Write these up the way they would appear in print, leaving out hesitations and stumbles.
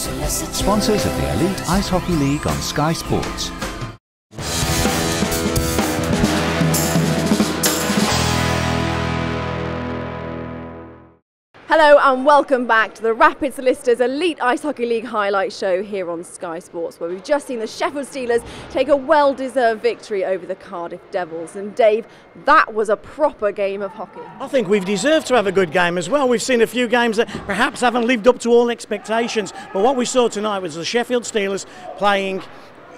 Solicitors. Sponsors of the Elite Ice Hockey League on Sky Sports. Hello and welcome back to the Rapid Solicitors Elite Ice Hockey League highlight show here on Sky Sports, where we've just seen the Sheffield Steelers take a well-deserved victory over the Cardiff Devils. And Dave, that was a proper game of hockey. I think we've deserved to have a good game as well. We've seen a few games that perhaps haven't lived up to all expectations, but what we saw tonight was the Sheffield Steelers playing,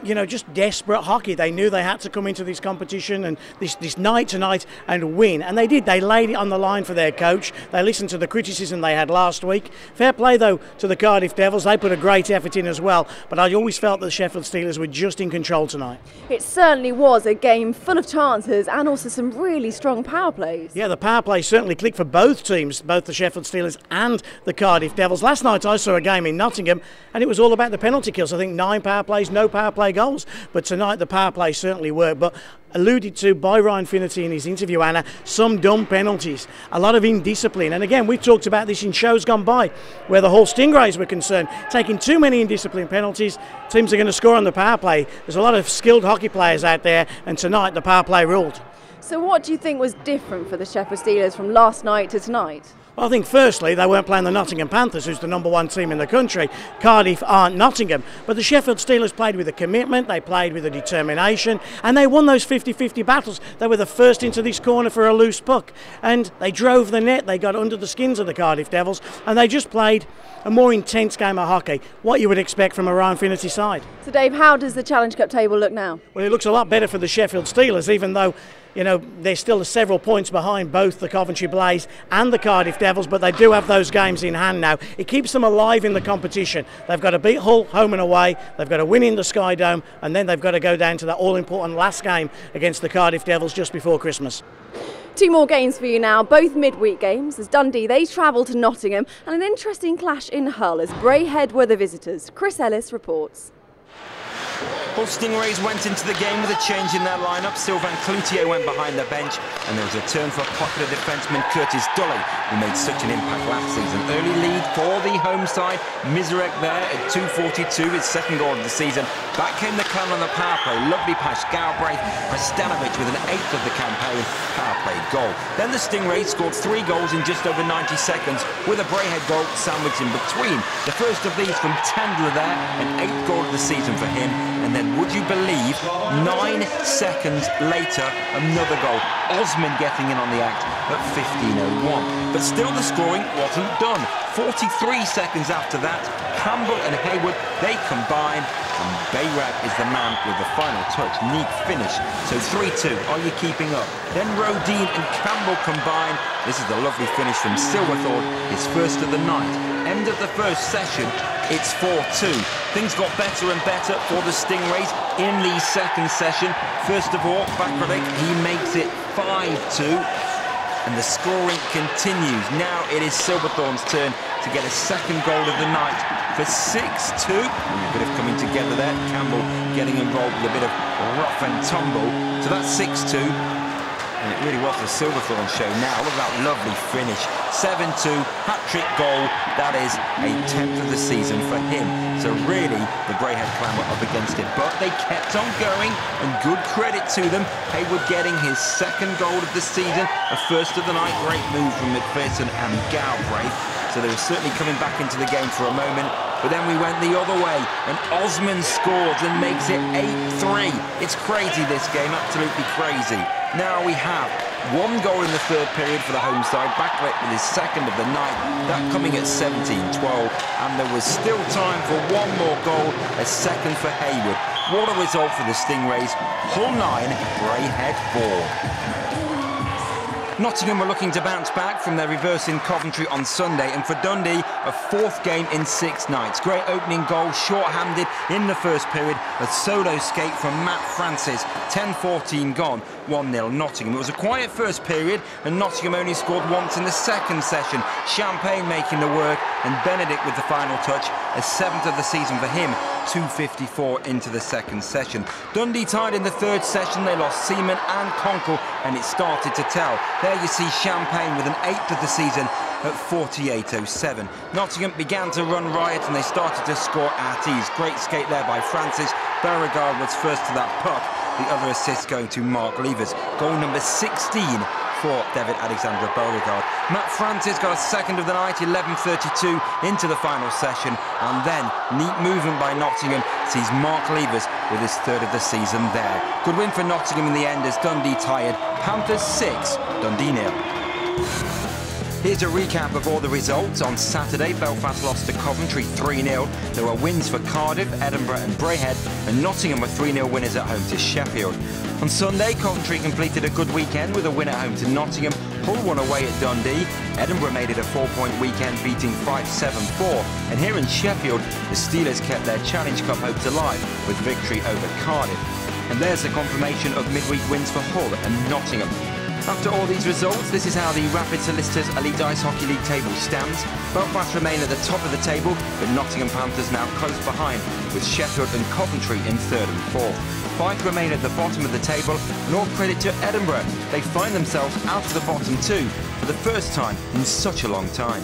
you know, just desperate hockey. They knew they had to come into this competition and this night tonight and win, and they did. They laid it on the line for their coach. They listened to the criticism they had last week. Fair play though to the Cardiff Devils. They put a great effort in as well, but I always felt that the Sheffield Steelers were just in control tonight. It certainly was a game full of chances and also some really strong power plays. Yeah, the power play certainly clicked for both teams, both the Sheffield Steelers and the Cardiff Devils. Last night I saw a game in Nottingham and it was all about the penalty kills. I think 9 power plays, no power play goals, but tonight the power play certainly worked. But alluded to by Ryan Finnerty in his interview, Anna, some dumb penalties, a lot of indiscipline, and again we've talked about this in shows gone by where the Hull Stingrays were concerned, taking too many indisciplined penalties. Teams are going to score on the power play. There's a lot of skilled hockey players out there, and tonight the power play ruled. So what do you think was different for the Sheffield Steelers from last night to tonight? Well, I think firstly they weren't playing the Nottingham Panthers, who's the #1 team in the country. Cardiff aren't Nottingham, but the Sheffield Steelers played with a commitment, they played with a determination, and they won those 50-50 battles. They were the first into this corner for a loose puck, and they drove the net. They got under the skins of the Cardiff Devils, and they just played a more intense game of hockey, what you would expect from a Ryan Finnerty side. So Dave, how does the Challenge Cup table look now? Well, it looks a lot better for the Sheffield Steelers, even though, you know, they're still several points behind both the Coventry Blaze and the Cardiff Devils, but they do have those games in hand now. It keeps them alive in the competition. They've got to beat Hull home and away, they've got to win in the Sky Dome, and then they've got to go down to that all-important last game against the Cardiff Devils just before Christmas. 2 more games for you now, both midweek games, as Dundee, they travel to Nottingham, and an interesting clash in Hull as Braehead were the visitors. Chris Ellis reports. Hull Stingrays went into the game with a change in their lineup. Sylvain Cloutier went behind the bench, and there was a turn for popular defenceman Curtis Dully, who made such an impact last season. Early lead for the home side. Mizarek there at 2:42, his second goal of the season. Back came the Clan on the power play. Lovely pass, Galbraith, Stanovic with an 8th of the campaign power play goal. Then the Stingrays scored 3 goals in just over 90 seconds, with a Braehead goal sandwiched in between. The first of these from Tendler there, an 8th goal of the season for him. And then, would you believe, 9 seconds later, another goal. Osman getting in on the act at 15:01. But still the scoring wasn't done. 43 seconds after that, Campbell and Haywood, they combine, and Bayrak is the man with the final touch. Neat finish. So 3-2. Are you keeping up? Then Rodin and Campbell combine. This is the lovely finish from Silverthorne, his first of the night. End of the first session, it's 4-2. Things got better and better for the Stingrays in the second session. First of all, Bakralik, he makes it 5-2. And the scoring continues. Now it is Silverthorne's turn to get a second goal of the night for 6-2. A bit of coming together there. Campbell getting involved with a bit of rough and tumble. So that's 6-2. And it really was the Silverthorne show now. Look at that lovely finish. 7-2, hat-trick goal. That is a 10th of the season for him. So really, the Braehead clan were up against it. But they kept on going, and good credit to them. Haywood getting his second goal of the season, a first of the night. Great move from McPherson and Galbraith. So they were certainly coming back into the game for a moment. But then we went the other way, and Osman scores and makes it 8-3. It's crazy, this game, absolutely crazy. Now we have 1 goal in the third period for the home side. Backlit with his second of the night, that coming at 17-12. And there was still time for 1 more goal, a second for Haywood. What a result for the Stingrays. Hull 9, Braehead 4. Nottingham were looking to bounce back from their reverse in Coventry on Sunday, and for Dundee, a 4th game in 6 nights. Great opening goal, short-handed in the first period, a solo skate from Matt Francis. 10-14 gone, 1-0 Nottingham. It was a quiet first period, and Nottingham only scored once in the second session. Champagne making the work, and Benedict with the final touch, a 7th of the season for him. 2:54 into the second session. Dundee tied in the third session. They lost Seaman and Conkle, and it started to tell. There you see Champagne with an 8th of the season, at 48:07. Nottingham began to run riot and they started to score at ease. Great skate there by Francis. Beauregard was first to that puck. The other assist going to Mark Levers. Goal number 16 for David Alexander Beauregard. Matt Francis got a second of the night, 11:32 into the final session, and then neat movement by Nottingham sees Mark Levers with his third of the season there. Good win for Nottingham in the end as Dundee tired. Panthers 6, Dundee 0. Here's a recap of all the results. On Saturday, Belfast lost to Coventry 3-0. There were wins for Cardiff, Edinburgh and Braehead, and Nottingham were 3-0 winners at home to Sheffield. On Sunday, Coventry completed a good weekend with a win at home to Nottingham. Hull won away at Dundee. Edinburgh made it a 4-point weekend, beating 5-7-4. And here in Sheffield, the Steelers kept their Challenge Cup hopes alive with victory over Cardiff. And there's the confirmation of midweek wins for Hull and Nottingham. After all these results, this is how the Rapid Solicitors Elite Ice Hockey League table stands. Belfast remain at the top of the table, but Nottingham Panthers now close behind, with Sheffield and Coventry in 3rd and 4th. Fife remain at the bottom of the table, and all credit to Edinburgh. They find themselves out of the bottom two for the first time in such a long time.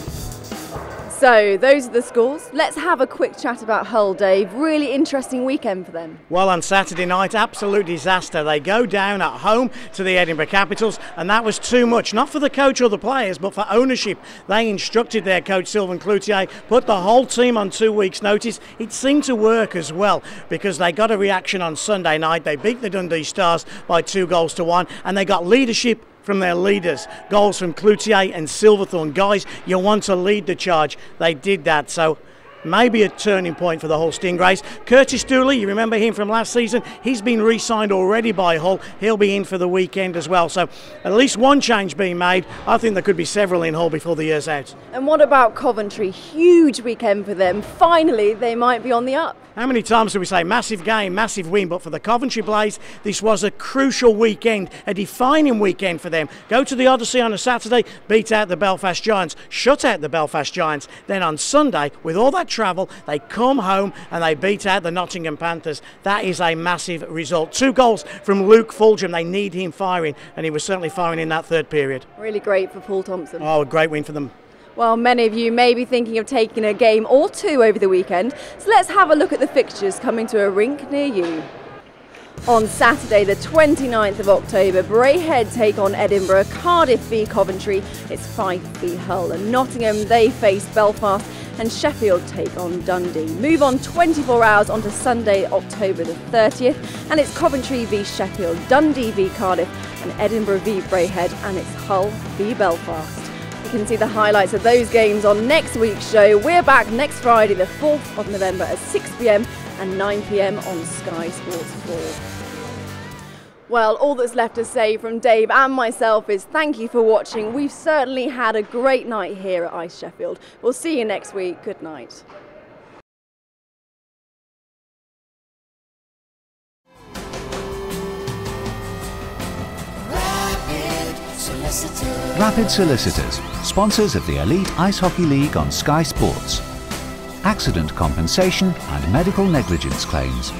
So those are the scores. Let's have a quick chat about Hull, Dave. Really interesting weekend for them. Well, on Saturday night, absolute disaster. They go down at home to the Edinburgh Capitals, and that was too much. Not for the coach or the players, but for ownership. They instructed their coach, Sylvain Cloutier, put the whole team on 2 weeks' notice. It seemed to work as well, because they got a reaction on Sunday night. They beat the Dundee Stars by 2-1, and they got leadership from their leaders. Goals from Cloutier and Silverthorne. Guys, you want to lead the charge. They did that, so maybe a turning point for the Hull Stingrays. Curtis Dooley, you remember him from last season, he's been re-signed already by Hull. He'll be in for the weekend as well, so at least one change being made. I think there could be several in Hull before the year's out. And what about Coventry? Huge weekend for them. Finally, they might be on the up. How many times do we say massive game, massive win? But for the Coventry Blaze, this was a crucial weekend, a defining weekend for them. Go to the Odyssey on a Saturday, beat out the Belfast Giants, shut out the Belfast Giants. Then on Sunday, with all that travel, they come home and they beat out the Nottingham Panthers. That is a massive result. 2 goals from Luke Fulgham. They need him firing, and he was certainly firing in that third period. Really great for Paul Thompson. Oh, a great win for them. Well, many of you may be thinking of taking a game or 2 over the weekend, so let's have a look at the fixtures coming to a rink near you. On Saturday, the 29th of October, Braehead take on Edinburgh, Cardiff v Coventry, it's Fife v Hull, and Nottingham, they face Belfast, and Sheffield take on Dundee. Move on 24 hours onto Sunday, October the 30th, and it's Coventry v Sheffield, Dundee v Cardiff, and Edinburgh v Braehead, and it's Hull v Belfast. You can see the highlights of those games on next week's show. We're back next Friday, the 4th of November at 6 p.m. and 9 p.m. on Sky Sports 4. Well, all that's left to say from Dave and myself is thank you for watching. We've certainly had a great night here at Ice Sheffield. We'll see you next week. Good night. Rapid Solicitors, sponsors of the Elite Ice Hockey League on Sky Sports. Accident compensation and medical negligence claims.